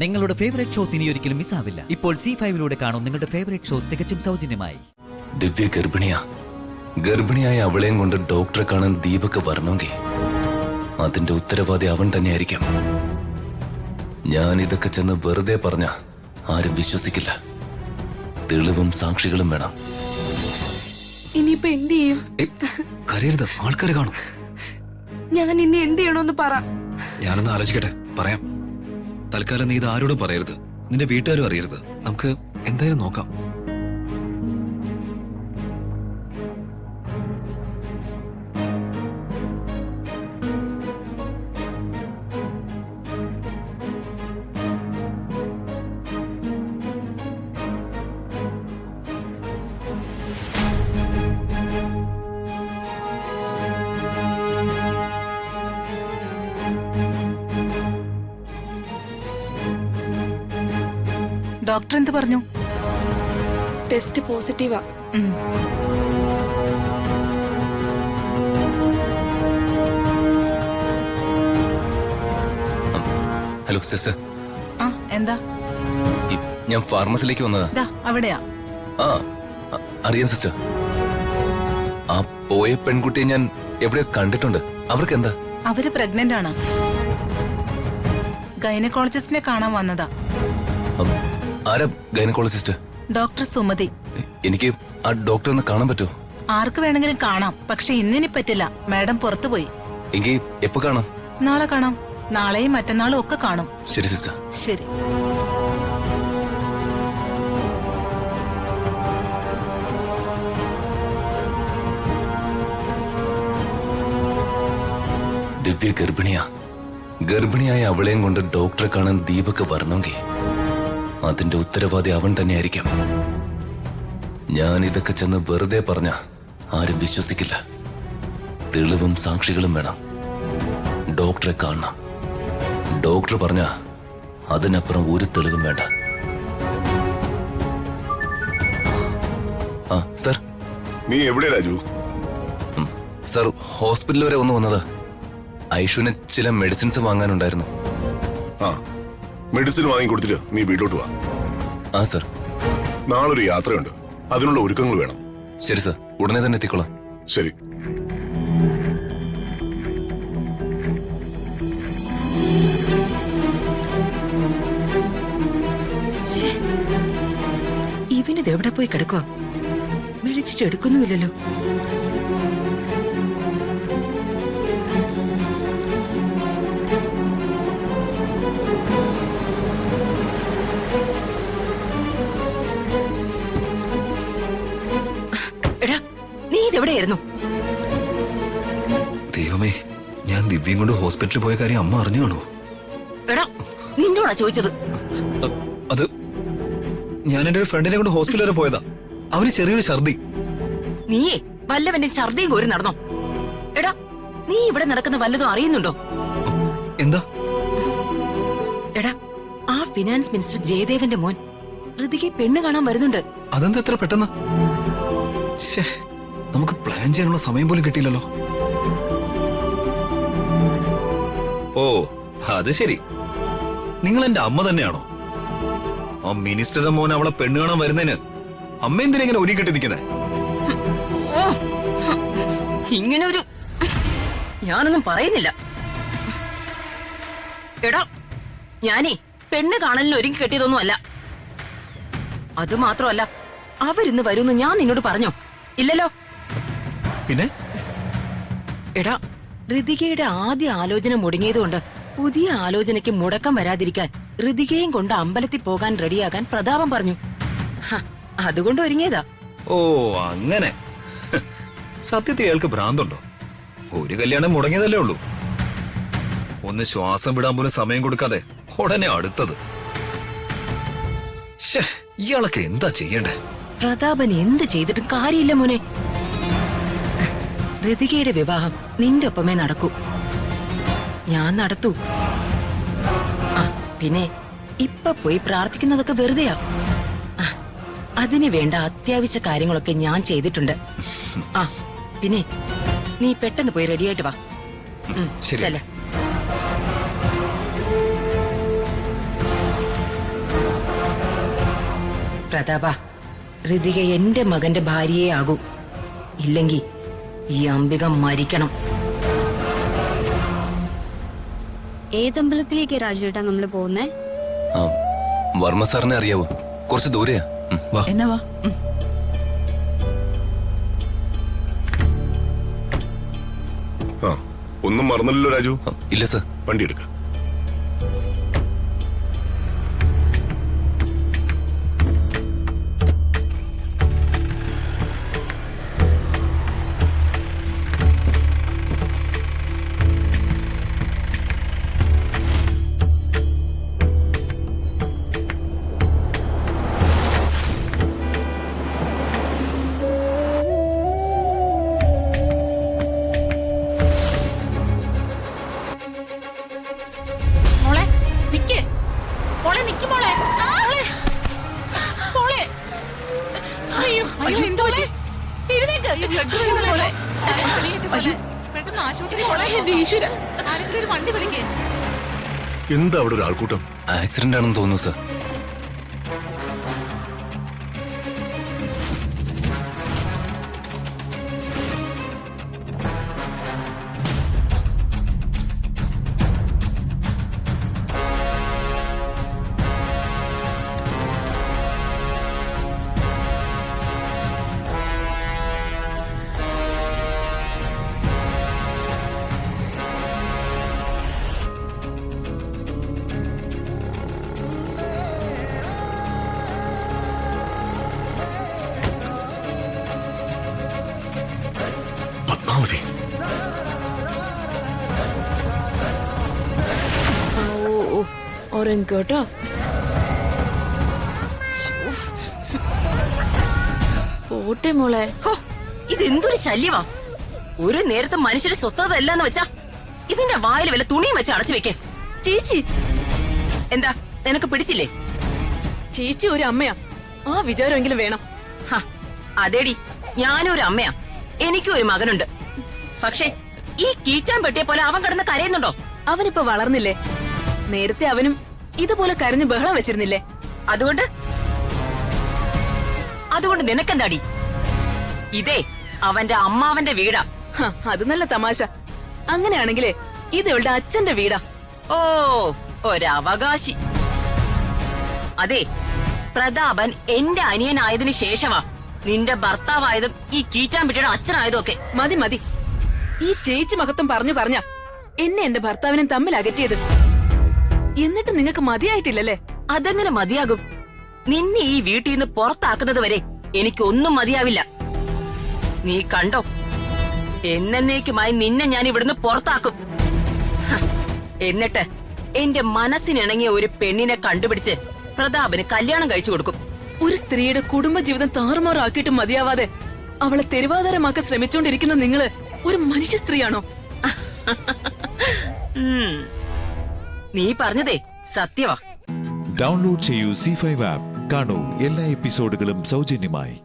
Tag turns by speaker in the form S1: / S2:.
S1: നിങ്ങളുടെ favourite shows ഇനി ഒരിക്കലും മിസ്സാവില്ല. ഇപ്പോൾ C5 കാണും നിങ്ങളുടെ ഫേവറേറ്റ് ഷോസ് തികച്ചും സൗജന്യമായി.
S2: ദിവ്യ ഗർഭിണിയായ അവളെയും കൊണ്ട് ഡോക്ടറെ കാണാൻ ദീപക് വരണമെങ്കിൽ അതിന്റെ ഉത്തരവാദി അവൻ തന്നെയായിരിക്കും. ഞാൻ ഇതൊക്കെ ചെന്ന് വെറുതെ പറഞ്ഞ ആരും വിശ്വസിക്കില്ല. തെളിവും സാക്ഷികളും വേണം.
S3: ഇനിയിപ്പോ എന്ത് ചെയ്യും?
S4: കരയരുത്, ആൾക്കാര് കാണും.
S3: ഞാൻ ഇനി എന്ത് ചെയ്യണോന്ന് പറ.
S4: ഞാനൊന്ന് ആലോചിക്കട്ടെ, പറയാം. തൽക്കാലം നീ ഇത് ആരോടും പറയരുത്, നിന്റെ വീട്ടുകാരും അറിയരുത്. നമുക്ക് എന്തായാലും നോക്കാം.
S5: ഡോക്ടർ എന്ത് പറഞ്ഞു?
S3: ടെസ്റ്റ് പോസിറ്റീവാ.
S2: Hello sister.
S5: എന്താ?
S2: ഞാൻ ഫാർമസിയിലേക്ക് വന്നതാ.
S5: അവിടെയാ?
S2: അറിയാം സിസ്റ്റർ. ആ പോയ പെൺകുട്ടിയെ ഞാൻ എവിടെയോ കണ്ടിട്ടുണ്ട്. അവർക്ക് എന്താ?
S5: അവര് പ്രഗ്നന്റ് ആണ്. ഗൈനക്കോളജിസ്റ്റിനെ കാണാൻ വന്നതാ.
S2: ആരാ ഗൈനക്കോളജിസ്റ്റ്?
S5: ഡോക്ടർ സുമതി.
S2: എനിക്ക് ആ ഡോക്ടറെ ഒന്ന് കാണാൻ പറ്റുമോ?
S5: ആർക്ക് വേണമെങ്കിലും കാണാം, പക്ഷെ ഇന്നിനി പറ്റില്ല. മാഡം പുറത്തു പോയി.
S2: എങ്കിൽ എപ്പോ കാണാം?
S5: നാളെ കാണാം. നാളെയും മറ്റന്നാളും ഒക്കെ കാണും.
S2: ശരി സിസ്റ്റർ.
S5: ശരി.
S2: ദിവ്യ ഗർഭിണിയായ അവളെയും കൊണ്ട് ഡോക്ടറെ കാണാൻ ദീപക് വരണമെങ്കിൽ അതിന്റെ ഉത്തരവാദി അവൻ തന്നെയായിരിക്കും. ഞാൻ ഇതൊക്കെ ചെന്ന് വെറുതെ പറഞ്ഞ ആരും വിശ്വസിക്കില്ല. തെളിവും സാക്ഷികളും വേണം. ഡോക്ടറെ കാണണം. ഡോക്ടർ പറഞ്ഞ അതിനപ്പുറം ഒരു തെളിവും വേണ്ട. സർ.
S6: നീ എവിടെ രാജു?
S2: സർ, ഹോസ്പിറ്റൽ വരെ ഒന്ന് വന്നത്. ഐഷുവിന് ചില മെഡിസിൻസ് വാങ്ങാനുണ്ടായിരുന്നു.
S6: മെഡിസിൻ വാങ്ങി കൊടുത്തിട്ട് നീ വീട്ടിലോട്ട് വാ.
S2: സർ.
S6: നാളൊരു യാത്രയുണ്ട്, അതിനുള്ള ഒരുക്കങ്ങൾ വേണം.
S2: ശരി സർ, ഉടനെ തന്നെ എത്തിക്കോളാം.
S6: ശരി.
S7: ഇവനിത് എവിടെ പോയി കിടക്കുക? വിളിച്ചിട്ട് എടുക്കുന്നുമില്ലല്ലോ. എടാ, നീ ഇതെവിടെയായിരുന്നു?
S4: ദൈവമേ, ഞാൻ ദിവ്യയും കൊണ്ട് ഹോസ്പിറ്റലിൽ പോയ കാര്യം അമ്മ അറിഞ്ഞു കാണോ?
S7: എടാ, നിന്നോടാ ചോദിച്ചത്.
S4: അത് ഞാൻ എന്റെ ഒരു ഫ്രണ്ടിനെ കൊണ്ട് ഹോസ്പിറ്റൽ വരെ പോയതാ. അവന് ചെറിയൊരു ഛർദി.
S7: നീയേ വല്ലവന്റെ ഛർദിയും കോരി നടന്നോ? എടാ, നീ ഇവിടെ നടക്കുന്ന വല്ലതും അറിയുന്നുണ്ടോ?
S4: എന്താ?
S7: എടാ, ആ ഫിനാൻസ് മിനിസ്റ്റർ ജയദേവന്റെ മോൻ ഋതികെ പെണ്ണ് കാണാൻ വരുന്നുണ്ട്.
S4: അതെന്താ എത്ര പെട്ടെന്ന്? നമുക്ക് പ്ലാൻ ചെയ്യാനുള്ള സമയം പോലും കിട്ടിയില്ലല്ലോ. ഓ, അത് ശരി. നിങ്ങൾ എന്റെ അമ്മ തന്നെയാണോ? ആ മിനിസ്റ്ററുടെ മോൻ അവളെ പെണ്ണ് കാണാൻ വരുന്നതിന് അമ്മ എന്തിനാ ഇങ്ങനെ ഒരുക്കി കെട്ടി നിൽക്കുന്നേ?
S7: ഇങ്ങനെ ഒരു ഞാനൊന്നും പറയുന്നില്ല. എടാ, ഞാനേ പെണ്ണ് കാണലിന് ഒരുങ്ങി കെട്ടിയതൊന്നും അല്ല. അത് മാത്രമല്ല, അവരിന്ന് വരുമെന്ന് ഞാൻ നിന്നോട് പറഞ്ഞോ? ഇല്ലല്ലോ.
S4: പിന്നെ
S7: എടാ, ഋതികയുടെ ആദ്യ ആലോചന മുടങ്ങിയതുകൊണ്ട് പുതിയ ആലോചനയ്ക്ക് മുടക്കം വരാതിരിക്കാൻ ഋതികയും കൊണ്ട് അമ്പലത്തിൽ പോകാൻ റെഡിയാകാൻ പ്രതാപം പറഞ്ഞു. അതുകൊണ്ട് ഒരുങ്ങിയതാ.
S4: ഓ, അങ്ങനെ. സത്യത്തിൽ അയാൾക്ക് ഭ്രാന്തുണ്ടോ? ഒരു കല്യാണം മുടങ്ങിയതല്ലേ ഉള്ളൂ. ഒന്ന് ശ്വാസം വിടാൻ പോലും സമയം കൊടുക്കാതെ ഉടനെ അടുത്തത്. ഇയാളൊക്കെ എന്താ ചെയ്യണ്ടേ?
S7: പ്രതാപൻ എന്ത് ചെയ്തിട്ടും കാര്യമില്ല മോനെ. ഋതികയുടെ വിവാഹം നിന്റെ ഒപ്പമേ നടക്കൂ. ഞാൻ നടത്തൂ. പിന്നെ ഇപ്പൊ പോയി പ്രാർത്ഥിക്കുന്നതൊക്കെ വെറുതെയാ. അതിന് വേണ്ട അത്യാവശ്യ കാര്യങ്ങളൊക്കെ ഞാൻ ചെയ്തിട്ടുണ്ട്. പിന്നെ നീ പെട്ടെന്ന് പോയി റെഡിയായിട്ട് വാ. ശരി. പ്രതാപ, ഋതിക എന്റെ മകന്റെ ഭാര്യയെ ആകൂ. ഇല്ലെങ്കിൽ ഈ അംബിക മരിക്കണം.
S8: ഏതമ്പലത്തിലേക്ക് രാജുവേട്ടാ നമ്മള് പോകുന്നേ?
S2: ആ, വർമ്മ സാറിനെ അറിയാവോ? കുറച്ച് ദൂരെയാ.
S4: വാ.
S5: എന്നാ വാ.
S6: ആ ഒന്നും മറന്നില്ലല്ലോ രാജു.
S2: ഇല്ല സർ.
S6: വണ്ടി എടുക്ക.
S5: മോളെ നിക്ക്. മോളെ നിക്ക് മോളെ. മോളെ. അയ്യോ അയ്യോ എന്തോ പറ്റി? എഴുന്നേക്ക്. ബ്ലഡ് വരുന്നില്ല മോളെ. പെട്ടെന്ന് ആശുപത്രി മോളെ. എന്റെ ഈശ്വര. ആരെങ്കിലും ഒരു വണ്ടി വിളിക്കേ.
S6: എന്താ അവിടെ ഒരു ആൾക്കൂട്ടം?
S2: ആക്സിഡന്റ് ആണെന്ന് തോന്നുന്നു സർ.
S6: പത്മാവതി.
S3: കേട്ടോ. പോട്ടെ മോളെ.
S7: ഹോ, ഇതെന്തൊരു ശല്യമാ. ഒരു നേരത്തെ മനുഷ്യന്റെ സ്വസ്ഥത അല്ലെന്ന് വെച്ചാ ഇതിന്റെ വായിൽ വല്ല തുണിയും വെച്ച് അടച്ചു വെക്കേ. ചേച്ചി എന്താ നിനക്ക് പിടിച്ചില്ലേ?
S3: ചേച്ചി ഒരു അമ്മയാ, ആ വിചാരമെങ്കിലും വേണം.
S7: ഹ, അതേടി, ഞാനും ഒരു അമ്മയാ. എനിക്കും ഒരു മകനുണ്ട്. പക്ഷേ ഈ കീറ്റാൻ പെട്ടിയെ പോലെ അവൻ കിടന്ന് കരയുന്നുണ്ടോ?
S3: അവനിപ്പോ വളർന്നില്ലേ? നേരത്തെ അവനും ഇതുപോലെ കരഞ്ഞ് ബഹളം വെച്ചിരുന്നില്ലേ?
S7: അതുകൊണ്ട് അതുകൊണ്ട് നിനക്കെന്താടി? ഇതേ അവന്റെ അമ്മാവന്റെ വീടാ.
S3: ഹ, അത് നല്ല തമാശ. അങ്ങനെയാണെങ്കിലേ ഇത് ഇവളുടെ അച്ഛന്റെ വീടാ.
S7: ഓ, ഒരവകാശി. അതെ, പ്രതാപൻ എന്റെ അനിയനായതിനു ശേഷമാ നിന്റെ ഭർത്താവായതും ഈ കീറ്റാൻപിട്ടിയുടെ അച്ഛനായതും ഒക്കെ.
S3: മതി മതി. ഈ ചേച്ചി മഹത്വം പറഞ്ഞു പറഞ്ഞ എന്നെ എന്റെ ഭർത്താവിനും തമ്മിൽ അകറ്റിയത്. എന്നിട്ട് നിങ്ങൾക്ക് മതിയായിട്ടില്ലല്ലേ?
S7: അതെങ്ങനെ മതിയാകും? നിന്നെ ഈ വീട്ടിൽ നിന്ന് പുറത്താക്കുന്നത് വരെ എനിക്കൊന്നും മതിയാവില്ല. നീ കണ്ടോ, എന്നേക്കുമായി നിന്നെ ഞാൻ ഇവിടുന്ന് പുറത്താക്കും. ഹ, എന്നിട്ട് എന്റെ മനസ്സിനിണങ്ങിയ ഒരു പെണ്ണിനെ കണ്ടുപിടിച്ച് പ്രതാപന് കല്യാണം കഴിച്ചു കൊടുക്കും.
S3: ഒരു സ്ത്രീയുടെ കുടുംബജീവിതം താറുമാറാക്കിയിട്ട് മതിയാവാതെ അവളെ തെരുവാധാരമാക്കാൻ ശ്രമിച്ചുകൊണ്ടിരിക്കുന്ന നിങ്ങള് ഒരു മനുഷ്യ സ്ത്രീയാണോ?
S7: നീ പറഞ്ഞതേ സത്യവാ.
S9: ഡൗൺലോഡ് ചെയ്യൂ C5 ആപ്പ്. കാണൂ എല്ലാ എപ്പിസോഡുകളും സൗജന്യമായി.